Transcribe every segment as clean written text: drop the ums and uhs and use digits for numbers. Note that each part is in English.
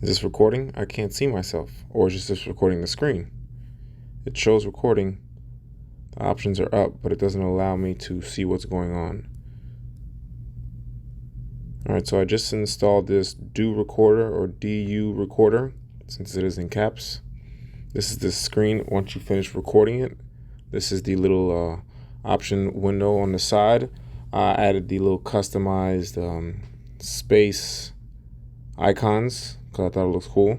Is this recording? I can't see myself. Or is this recording the screen? It shows recording. The options are up, but it doesn't allow me to see what's going on. Alright, so I just installed this Do Recorder or DU Recorder, since it is in caps. This is the screen once you finish recording it. This is the little option window on the side. I added the little customized space icons because I thought it looks cool.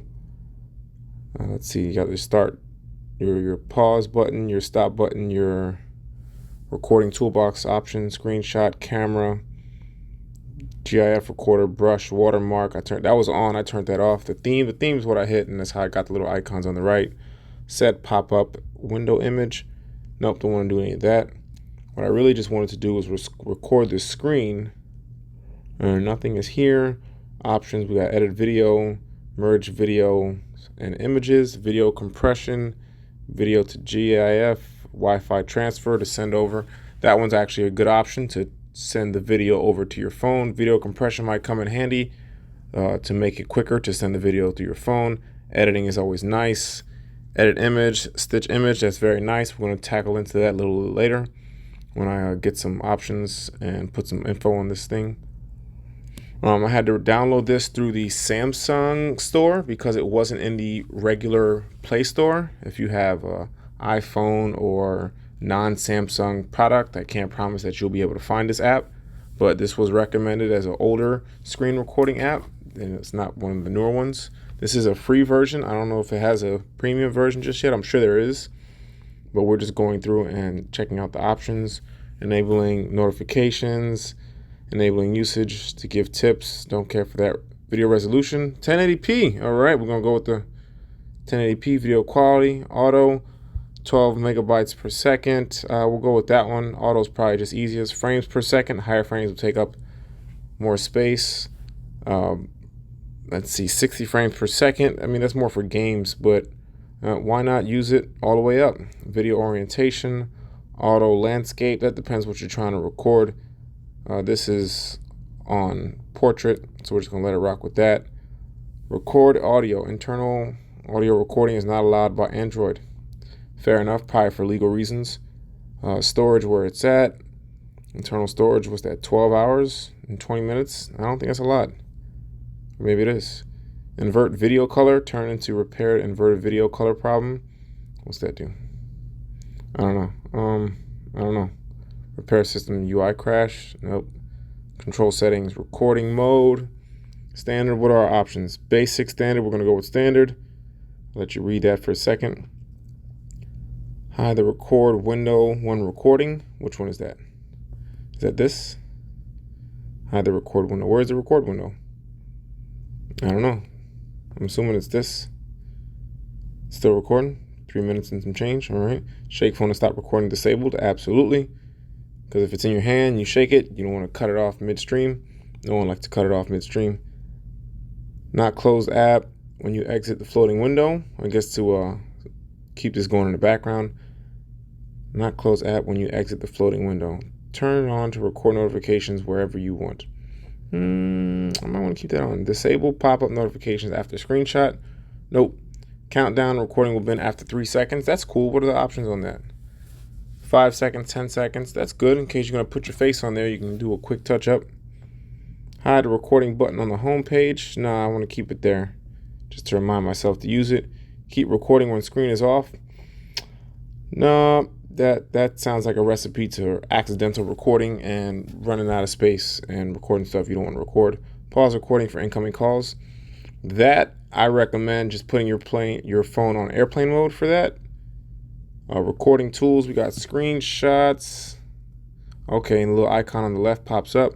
Let's see, you got your start, your pause button, your stop button, your recording toolbox option, screenshot, camera, GIF recorder, brush, watermark. That was on. I turned that off. The theme is what I hit, and that's how I got the little icons on the right. Set pop-up window image. Nope, don't want to do any of that. What I really just wanted to do was record this screen. Nothing is here. Options, we got edit video, merge video and images, video compression, video to GIF, Wi-Fi transfer to send over. That one's actually a good option to send the video over to your phone. Video compression might come in handy to make it quicker to send the video to your phone. Editing is always nice. Edit image, stitch image, that's very nice. We're going to tackle into that a little later when I get some options and put some info on this thing. I had to download this through the Samsung store because it wasn't in the regular Play Store. If you have an iPhone or non-Samsung product, I can't promise that you'll be able to find this app, but this was recommended as an older screen recording app, and it's not one of the newer ones. This is a free version. I don't know if it has a premium version just yet. I'm sure there is, but we're just going through and checking out the options, enabling notifications, enabling usage to give tips. Don't care for that. Video resolution, 1080p. All right, we're gonna go with the 1080p video quality. Auto, 12 megabytes per second. We'll go with that one. Auto's probably just easiest. Frames per second. Higher frames will take up more space. Let's see, 60 frames per second. I mean, that's more for games, but why not use it all the way up? Video orientation, auto landscape. That depends what you're trying to record. This is on portrait, so we're just gonna let it rock with that. Record audio. Internal audio recording is not allowed by Android. Fair enough, probably for legal reasons. Storage, where it's at. Internal storage, was that 12 hours and 20 minutes? I don't think that's a lot. Or maybe it is. Invert video color, turn into repaired inverted video color problem. What's that do? I don't know. Repair system UI crash. Nope. Control settings, recording mode. Standard, what are our options? Basic, standard, we're going to go with standard. I'll let you read that for a second. Hide the record window when recording. Which one is that? Is that this? Hide the record window. Where's the record window? I don't know. I'm assuming it's this. Still recording. 3 minutes and some change. All right. Shake phone to stop recording disabled. Absolutely. Because if it's in your hand, you shake it, you don't want to cut it off midstream. No one likes to cut it off midstream. Not close app when you exit the floating window. I guess to keep this going in the background. Not close app when you exit the floating window. Turn on to record notifications wherever you want. I might want to keep that on. Disable pop-up notifications after screenshot. Nope. Countdown recording will begin after 3 seconds. That's cool. What are the options on that? 5 seconds, 10 seconds. That's good. In case you're going to put your face on there, you can do a quick touch up. Hide the recording button on the home page. Nah, I want to keep it there just to remind myself to use it. Keep recording when screen is off. No, that sounds like a recipe to accidental recording and running out of space and recording stuff you don't want to record. Pause recording for incoming calls. That I recommend just putting your phone on airplane mode for that. Recording tools, we got screenshots. Okay, and the little icon on the left pops up.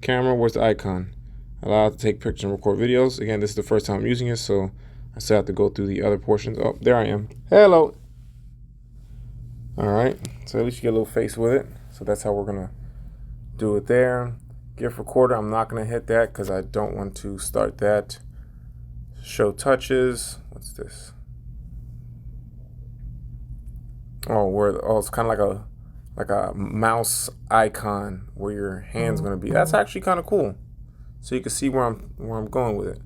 Camera, where's the icon? Allowed to take pictures and record videos. Again, this is the first time I'm using it, so I still have to go through the other portions. Oh, there I am. Hello. All right, so at least you get a little face with it. So that's how we're gonna do it there. GIF recorder, I'm not gonna hit that because I don't want to start that. Show touches, what's this? Oh, it's kind of like a mouse icon where your hand's gonna be. That's actually kind of cool. So you can see where I'm going with it.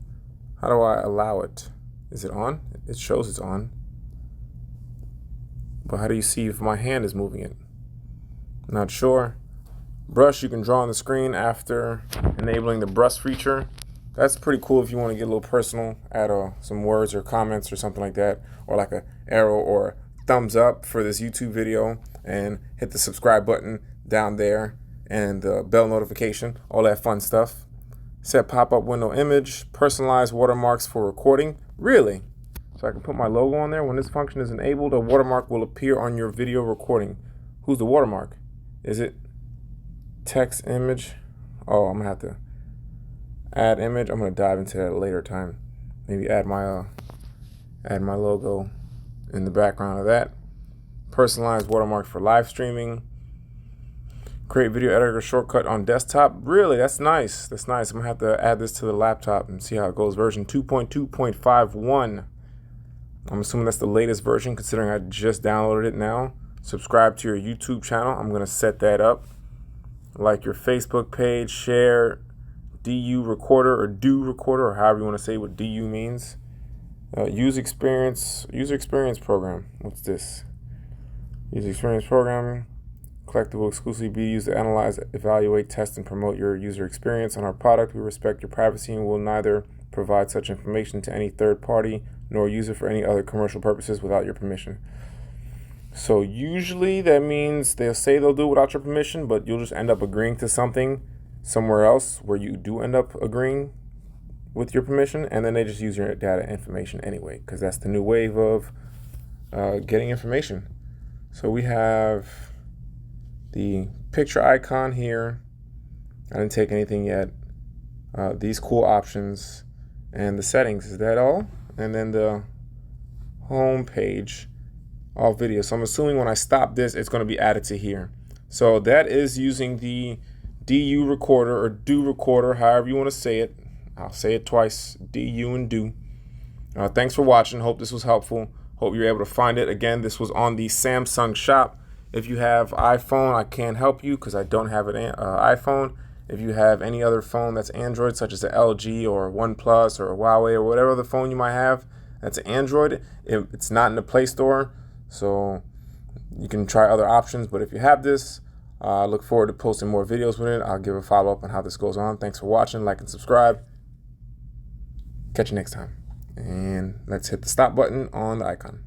How do I allow it? Is it on? It shows it's on. But how do you see if my hand is moving it? Not sure. Brush, you can draw on the screen after enabling the brush feature. That's pretty cool if you want to get a little personal, add some words or comments or something like that, or like a arrow or thumbs up for this YouTube video, and hit the subscribe button down there and the bell notification, all that fun stuff. Set pop-up window image, personalized watermarks for recording. Really? So I can put my logo on there. When this function is enabled, a watermark will appear on your video recording. Who's the watermark? Is it text image? Oh, I'm gonna have to add image. I'm gonna dive into that at a later time. Maybe add my logo in the background of that. Personalized watermark for live streaming. Create video editor shortcut on desktop. Really, that's nice. That's nice. I'm gonna have to add this to the laptop and see how it goes. Version 2.2.51. I'm assuming that's the latest version, considering I just downloaded it now. Subscribe to your YouTube channel. I'm gonna set that up. Like your Facebook page, share DU recorder or do recorder, or however you want to say what DU means. User experience program. What's this? User experience program. Collectible exclusively be used to analyze, evaluate, test, and promote your user experience on our product. We respect your privacy and will neither provide such information to any third party nor use it for any other commercial purposes without your permission. So usually that means they'll say they'll do it without your permission, but you'll just end up agreeing to something somewhere else where you do end up agreeing with your permission, and then they just use your data information anyway, because that's the new wave of getting information. So we have the picture icon here. I didn't take anything yet. These cool options and the settings. Is that all? And then the home page, all videos. So I'm assuming when I stop this, it's going to be added to here. So that is using the DU recorder or do recorder, however you want to say it. I'll say it twice, DU and do. Thanks for watching. Hope this was helpful. Hope you're able to find it. Again, this was on the Samsung shop. If you have iPhone, I can't help you because I don't have an iPhone. If you have any other phone that's Android, such as an LG or OnePlus or a Huawei or whatever other phone you might have that's an Android, it's not in the Play Store, so you can try other options. But if you have this, I look forward to posting more videos with it. I'll give a follow-up on how this goes on. Thanks for watching. Like and subscribe. Catch you next time. And let's hit the stop button on the icon.